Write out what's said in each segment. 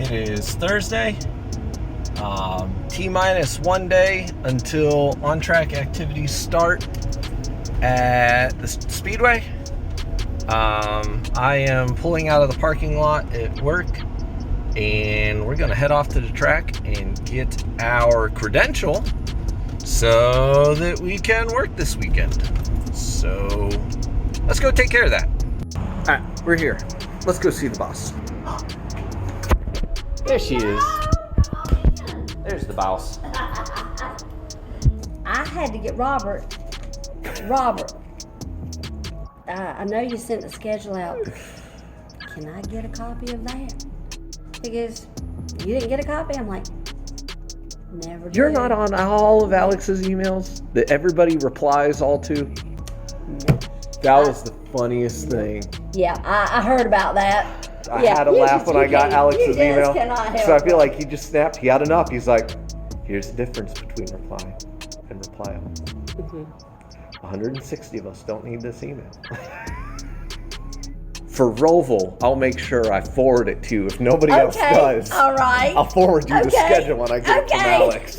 It is Thursday, T-minus 1 day until on-track activities start at the Speedway. I am pulling out of the parking lot at work, and we're going to head off to the track and get our credential so that we can work this weekend. So let's go take care of that. All right, we're here. Let's go see the boss. There she is. There's the boss. I had to get Robert. I know you sent the schedule out. Can I get a copy of that? Because you didn't get a copy. I'm like, never did. You're not on all of Alex's emails that everybody replies all to? No. That was the funniest thing. Yeah, I heard about that. I had to laugh when I got Alex's email. So I feel like he just snapped. He had enough. He's like, here's the difference between reply and reply all. Mm-hmm. 160 of us don't need this email. For Roval, I'll make sure I forward it to you. If nobody else does, all right. I'll forward you the schedule when I get it from Alex.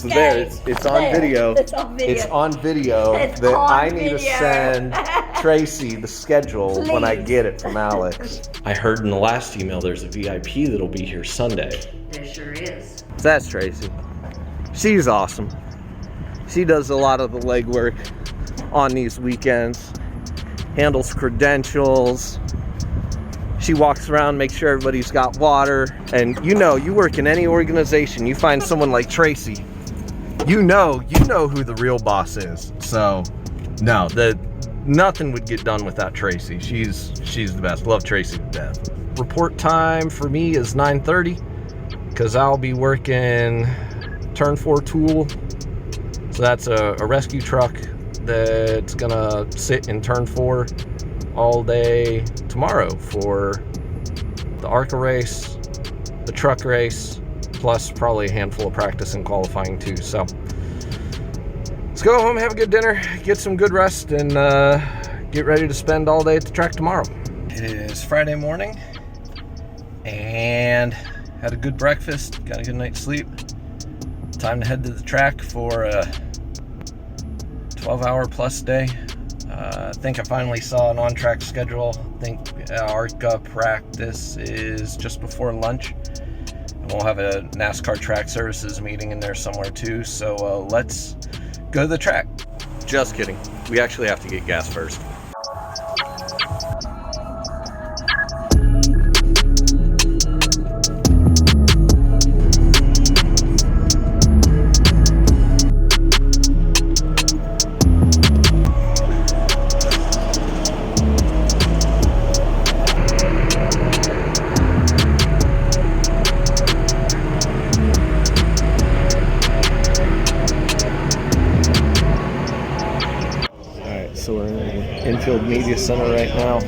So there, it's on video. It's on video. It's on video that I need to send Tracy the schedule when I get it from Alex. I heard in the last email there's a VIP that'll be here Sunday. There sure is. So that's Tracy. She's awesome. She does a lot of the legwork on these weekends. Handles credentials. She walks around, makes sure everybody's got water. And you know, you work in any organization, you find someone like Tracy, you know who the real boss is. So no, nothing would get done without Tracy. She's the best. Love Tracy to death. Report time for me is 9:30 because I'll be working turn 4 tool. So that's a rescue truck that's gonna sit in turn 4 all day tomorrow for the ARCA race, the truck race, plus probably a handful of practice and qualifying too. So let's go home, have a good dinner, get some good rest, and get ready to spend all day at the track tomorrow. It is Friday morning and had a good breakfast, got a good night's sleep. Time to head to the track for a 12-hour plus day. I think I finally saw an on-track schedule. I think ARCA practice is just before lunch. And we'll have a NASCAR track services meeting in there somewhere too. So let's go to the track. Just kidding. We actually have to get gas first. So we're in the infield media center right now,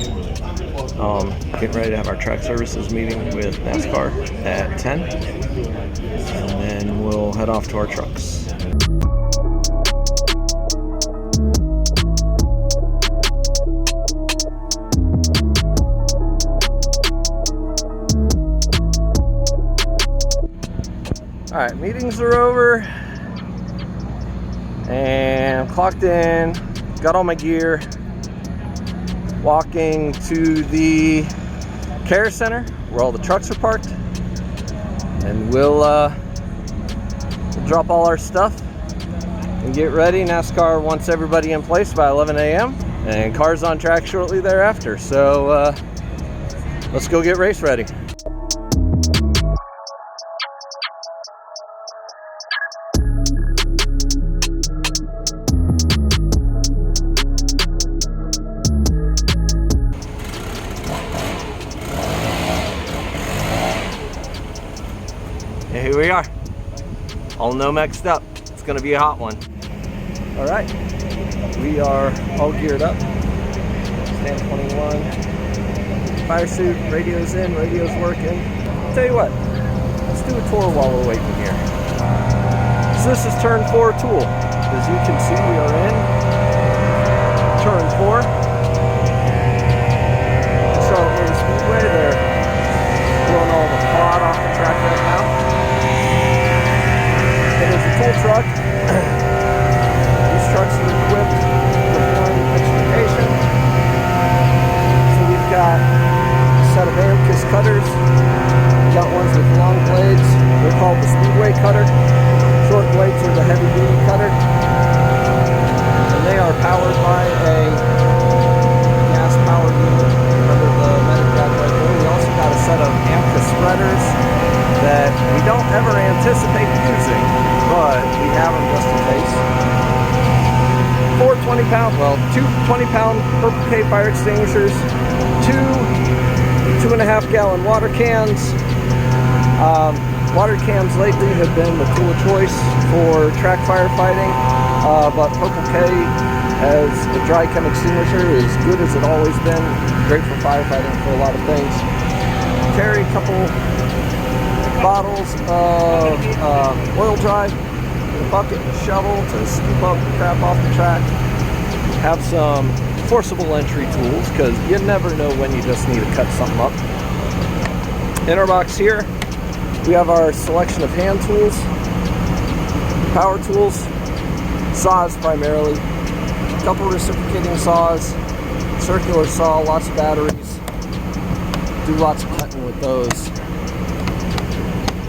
getting ready to have our track services meeting with NASCAR at 10, and then we'll head off to our trucks. All right, meetings are over, and I'm clocked in. Got all my gear, walking to the care center where all the trucks are parked, and we'll drop all our stuff and get ready. NASCAR wants everybody in place by 11 a.m. and cars on track shortly thereafter. So let's go get race ready. And here we are, all Nomexed up. It's gonna be a hot one. All right, we are all geared up. Stand 21, fire suit, radio's in, radio's working. I'll tell you what, let's do a tour while we're waiting here. So this is turn 4 tool. As you can see, we are in turn 4. Charlotte Speedway, they're doing all the cutters. We got ones with long blades. They're called the Speedway cutter. Short blades are the heavy duty cutter. And they are powered by a gas power unit. Remember the Medigrad right there? We also got a set of Amca spreaders that we don't ever anticipate using, but we have them just in case. 4 20-pound, well, 2 20-pound Purple K fire extinguishers, 2 2.5-gallon water cans. Water cans lately have been the tool of choice for track firefighting, but Purple K as a dry chem extinguisher is good as it always been. Great for firefighting for a lot of things. Carry a couple bottles of oil dry, a bucket and shovel to scoop up the crap off the track. Have some forcible entry tools, because you never know when you just need to cut something up. In our box here, we have our selection of hand tools, power tools, saws primarily, a couple reciprocating saws, circular saw, lots of batteries. Do lots of cutting with those.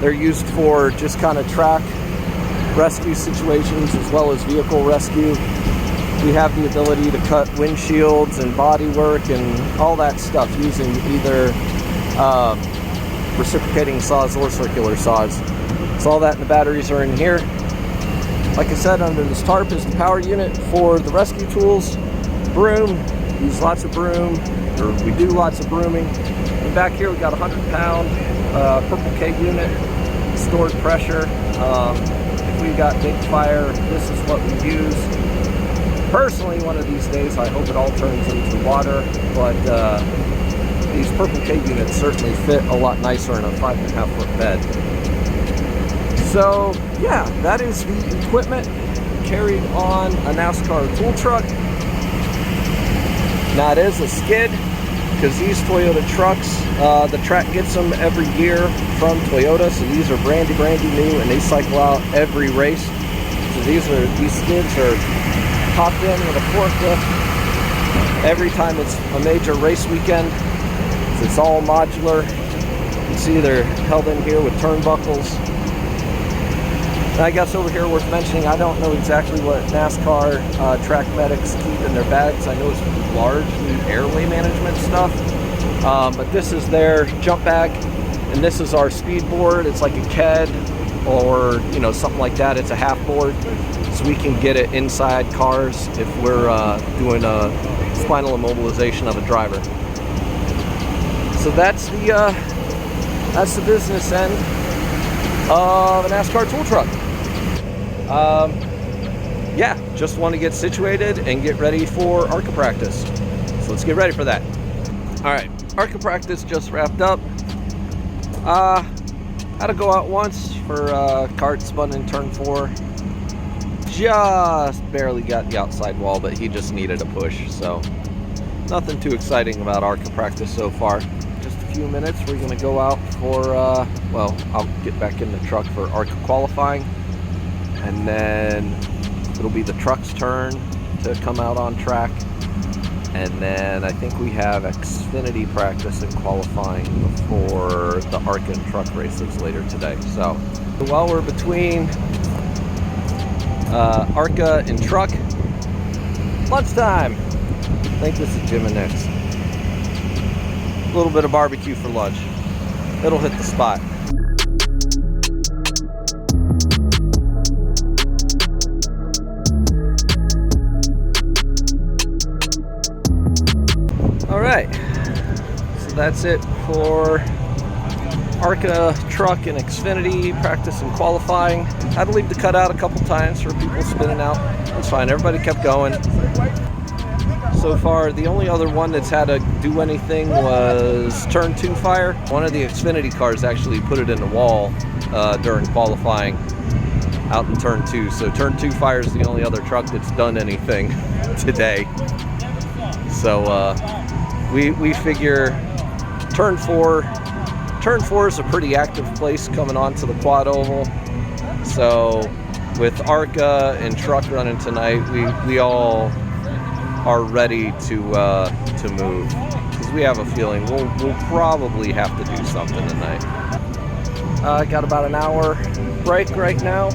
They're used for just kind of track rescue situations as well as vehicle rescue. We have the ability to cut windshields and bodywork and all that stuff using either reciprocating saws or circular saws. So all that and the batteries are in here. Like I said, under this tarp is the power unit for the rescue tools. Broom, use lots of broom, or we do lots of brooming. And back here we got a 100-pound Purple K unit, stored pressure. If we got big fire, this is what we use. Personally, one of these days, I hope it all turns into water, but these Purple K units certainly fit a lot nicer in a 5.5-foot bed. So yeah, that is the equipment carried on a NASCAR tool truck. Now it is a skid, because these Toyota trucks, the track gets them every year from Toyota, so these are brandy new, and they cycle out every race. So these skids are popped in with a forklift every time it's a major race weekend. So it's all modular. You can see they're held in here with turnbuckles. And I guess over here worth mentioning, I don't know exactly what NASCAR track medics keep in their bags. I know it's largely airway management stuff, but this is their jump bag, and this is our speed board. It's like a KED or something like that. It's a half board, so we can get it inside cars if we're doing a spinal immobilization of a driver. So that's the business end of a NASCAR tool truck. Yeah, just want to get situated and get ready for ARCA practice. So let's get ready for that. All right, ARCA practice just wrapped up. Had to go out once for cart spun in turn 4. Just barely got the outside wall, but he just needed a push. So nothing too exciting about ARCA practice so far. Just a few minutes, we're going to go out for, well, I'll get back in the truck for ARCA qualifying. And then it'll be the truck's turn to come out on track. And then I think we have Xfinity practice and qualifying before the ARCA and truck races later today. So while we're between ARCA and truck, lunchtime. I think this is Jim and Nick's. A little bit of barbecue for lunch. It'll hit the spot. All right, so that's it for ARCA truck and Xfinity practice and qualifying. Had to leave the cutout a couple times for people spinning out. That's fine, everybody kept going. So far, the only other one that's had to do anything was turn 2 fire. One of the Xfinity cars actually put it in the wall during qualifying out in turn 2. So turn 2 fire is the only other truck that's done anything today. So we figure turn 4 is a pretty active place coming onto the quad oval. So with ARCA and truck running tonight, we all are ready to move. because we have a feeling we'll probably have to do something tonight. I got about an hour break right now.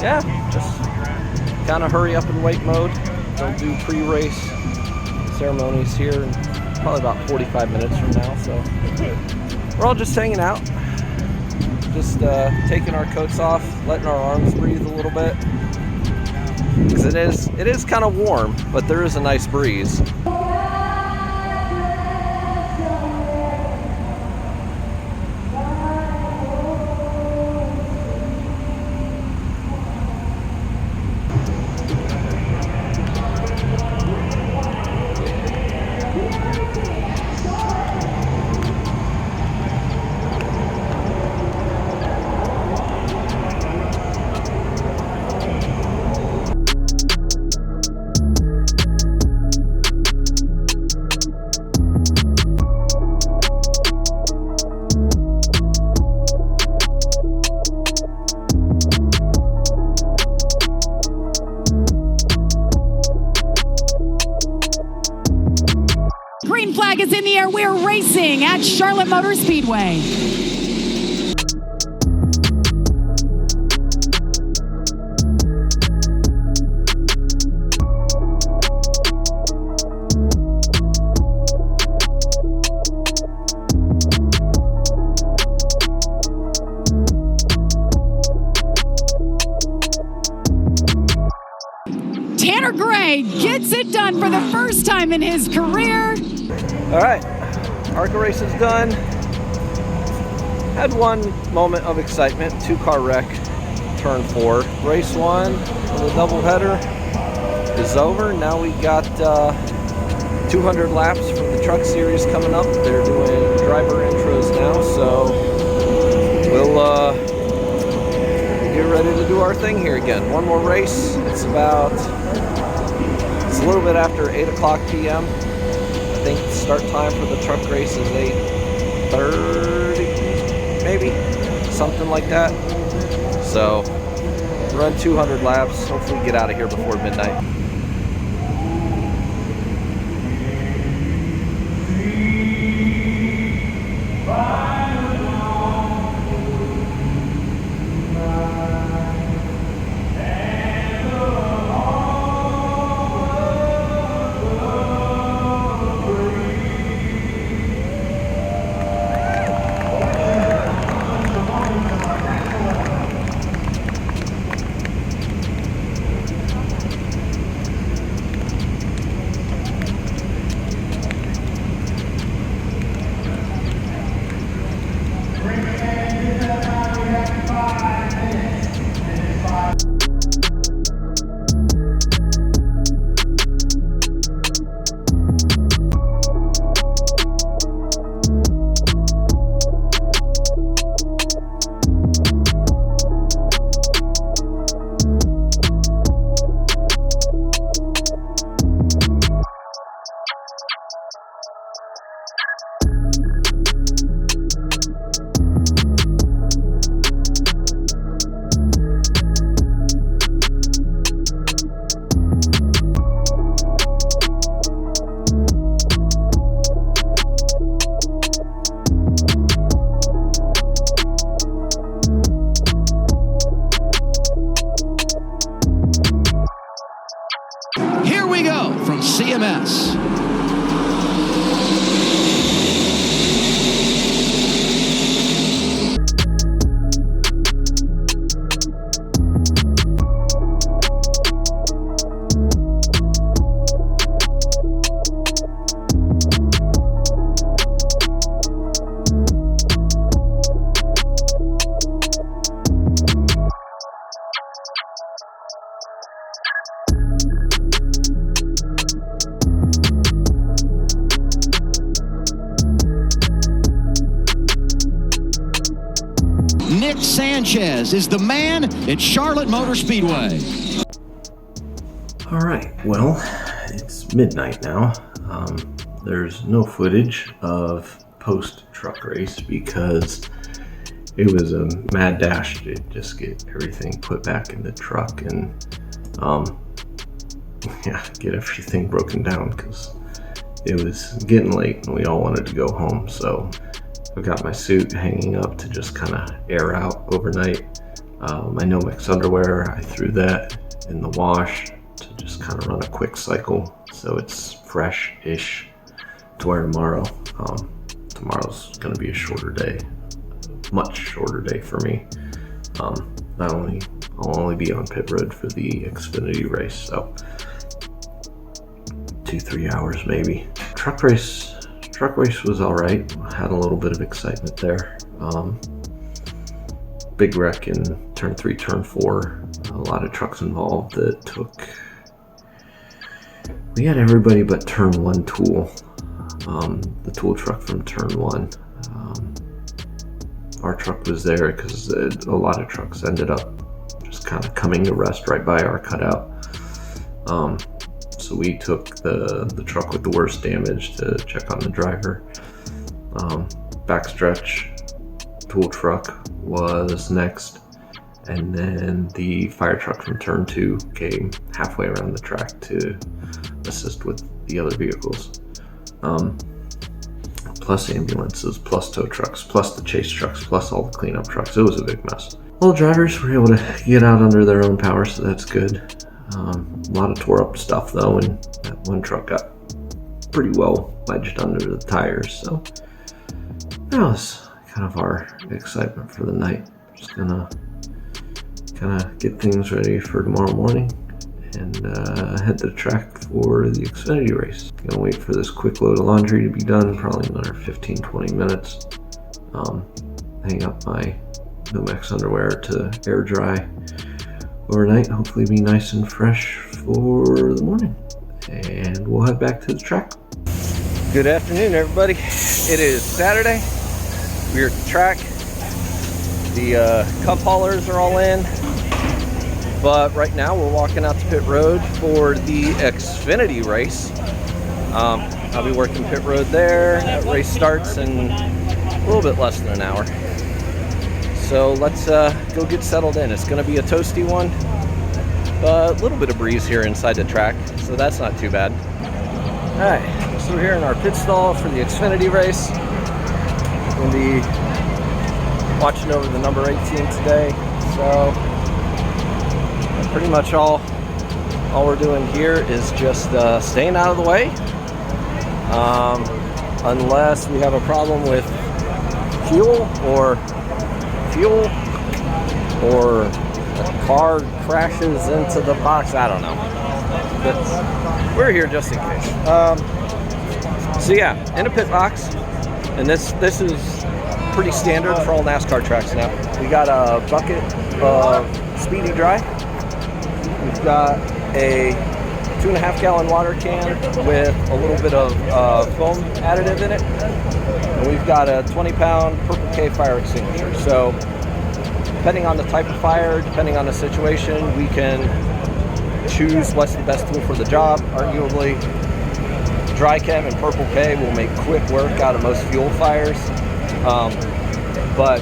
Yeah, just kind of hurry up and wait mode. They'll do pre-race ceremonies here in probably about 45 minutes from now. So we're all just hanging out, just taking our coats off, letting our arms breathe a little bit. Because it is kind of warm, but there is a nice breeze. Green flag is in the air. We're racing at Charlotte Motor Speedway. Tanner Gray gets it done for the first time in his career. All right, ARCA race is done. Had one moment of excitement, 2-car wreck, turn 4. Race 1 of the doubleheader is over. Now we got 200 laps from the truck series coming up. They're doing driver intros now, so we'll get ready to do our thing here again. One more race. It's a little bit after 8 o'clock p.m. I think the start time for the truck race is 8:30, maybe, something like that. So, run 200 laps, hopefully get out of here before midnight. Here we go from CMS. Nick Sanchez is the man at Charlotte Motor Speedway. All right, well, it's midnight now. There's no footage of post-truck race because it was a mad dash to just get everything put back in the truck and yeah, get everything broken down because it was getting late and we all wanted to go home, so I got my suit hanging up to just kind of air out overnight. My Nomex underwear, I threw that in the wash to just kind of run a quick cycle so it's fresh-ish to wear tomorrow. Tomorrow's going to be a shorter day, much shorter day for me. I'll only be on pit road for the Xfinity race, so 2-3 hours maybe. Truck race was all right. Had a little bit of excitement there. Big wreck in turn 3, turn 4. A lot of trucks involved that took. We had everybody but turn 1 tool. The tool truck from turn 1. Our truck was there because a lot of trucks ended up just kind of coming to rest right by our cutout. So we took the truck with the worst damage to check on the driver. Backstretch tool truck was next, and then the fire truck from turn 2 came halfway around the track to assist with the other vehicles. Plus ambulances, plus tow trucks, plus the chase trucks, plus all the cleanup trucks. It was a big mess. All drivers were able to get out under their own power, so that's good. A lot of tore up stuff though, and that one truck got pretty well wedged under the tires, so that was kind of our excitement for the night. Just gonna kind of get things ready for tomorrow morning and head to the track for the Xfinity race. Gonna wait for this quick load of laundry to be done, probably another 15-20 minutes. Hang up my Nomex underwear to air dry overnight, hopefully be nice and fresh for the morning, and we'll head back to the track. Good afternoon, everybody. It is Saturday. We're at the track. The cup haulers are all in, but right now we're walking out to pit road for the Xfinity race. I'll be working pit road there. That race starts in a little bit less than an hour. So let's go get settled in. It's going to be a toasty one, but a little bit of breeze here inside the track, so that's not too bad. All right, so we're here in our pit stall for the Xfinity race. We'll be watching over the number 18 today. So pretty much all we're doing here is just staying out of the way, unless we have a problem with fuel or a car crashes into the box. I don't know, but we're here just in case. So yeah, in a pit box, and this is pretty standard for all NASCAR tracks now. We got a bucket of Speedy Dry. We've got a 2.5 gallon water can with a little bit of foam additive in it. And we've got a 20-pound Purple K fire extinguisher. So depending on the type of fire, depending on the situation, we can choose what's the best tool for the job. Arguably, Dry Chem and Purple K will make quick work out of most fuel fires. But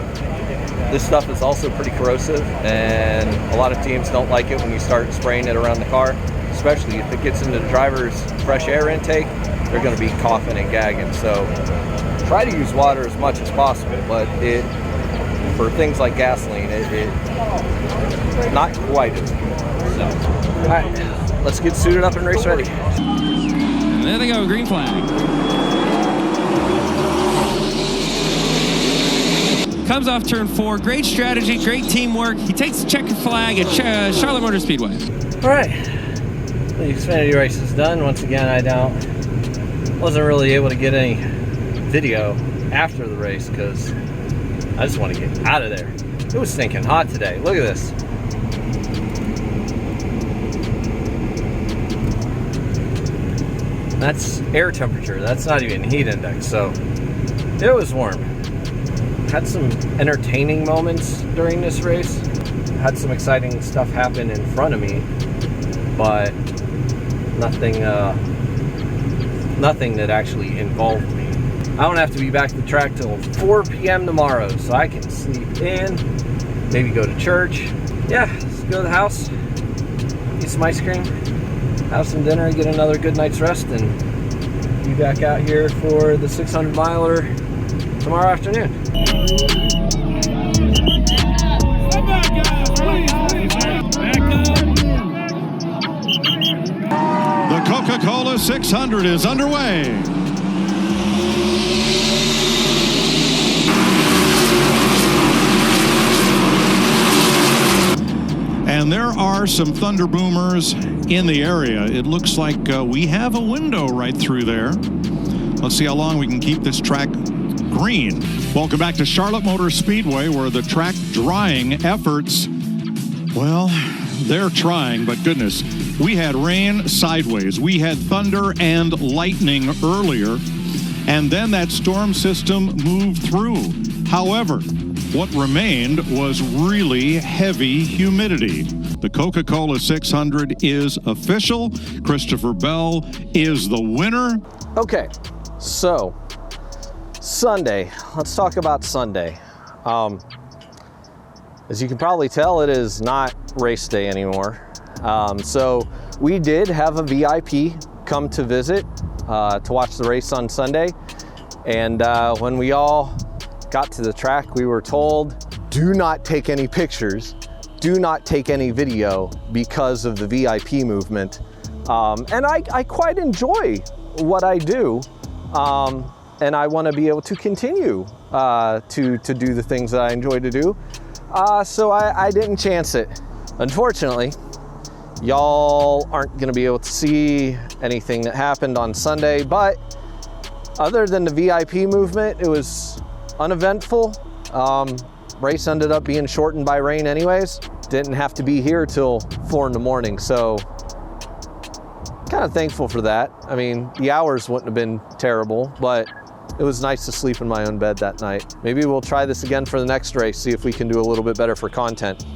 this stuff is also pretty corrosive, and a lot of teams don't like it when you start spraying it around the car, especially if it gets into the driver's fresh air intake. They're going to be coughing and gagging. So try to use water as much as possible, but for things like gasoline, it not quite as good. So, all right, let's get suited up and race ready. And there they go, green flag. Comes off turn 4. Great strategy, great teamwork. He takes the checkered flag at Charlotte Motor Speedway. All right, the Xfinity race is done. Once again, wasn't really able to get any video after the race because I just want to get out of there. It was stinking hot today. Look at this. That's air temperature. That's not even heat index. So it was warm. Had some entertaining moments during this race. Had some exciting stuff happen in front of me, but nothing that actually involved me. I don't have to be back to the track till 4 p.m. tomorrow, so I can sleep in, maybe go to church. Yeah, let's go to the house, eat some ice cream, have some dinner, get another good night's rest, and be back out here for the 600 miler tomorrow afternoon. The Coca-Cola 600 is underway. And there are some Thunder Boomers in the area. It looks like we have a window right through there. Let's see how long we can keep this track green. Welcome back to Charlotte Motor Speedway, where the track drying efforts, well, they're trying, but goodness, we had rain sideways. We had thunder and lightning earlier, and then that storm system moved through. However, what remained was really heavy humidity. The Coca-Cola 600 is official. Christopher Bell is the winner. Okay, so Sunday. Let's talk about Sunday. As you can probably tell, it is not race day anymore. So we did have a VIP come to visit to watch the race on Sunday. And when we all got to the track, we were told, do not take any pictures, do not take any video because of the VIP movement. And I quite enjoy what I do. And I want to be able to continue to do the things that I enjoy to do. So I didn't chance it. Unfortunately, y'all aren't going to be able to see anything that happened on Sunday, but other than the VIP movement, it was uneventful. Race ended up being shortened by rain anyways. Didn't have to be here till 4 in the morning, so kind of thankful for that. I mean, the hours wouldn't have been terrible, but it was nice to sleep in my own bed that night. Maybe we'll try this again for the next race, see if we can do a little bit better for content.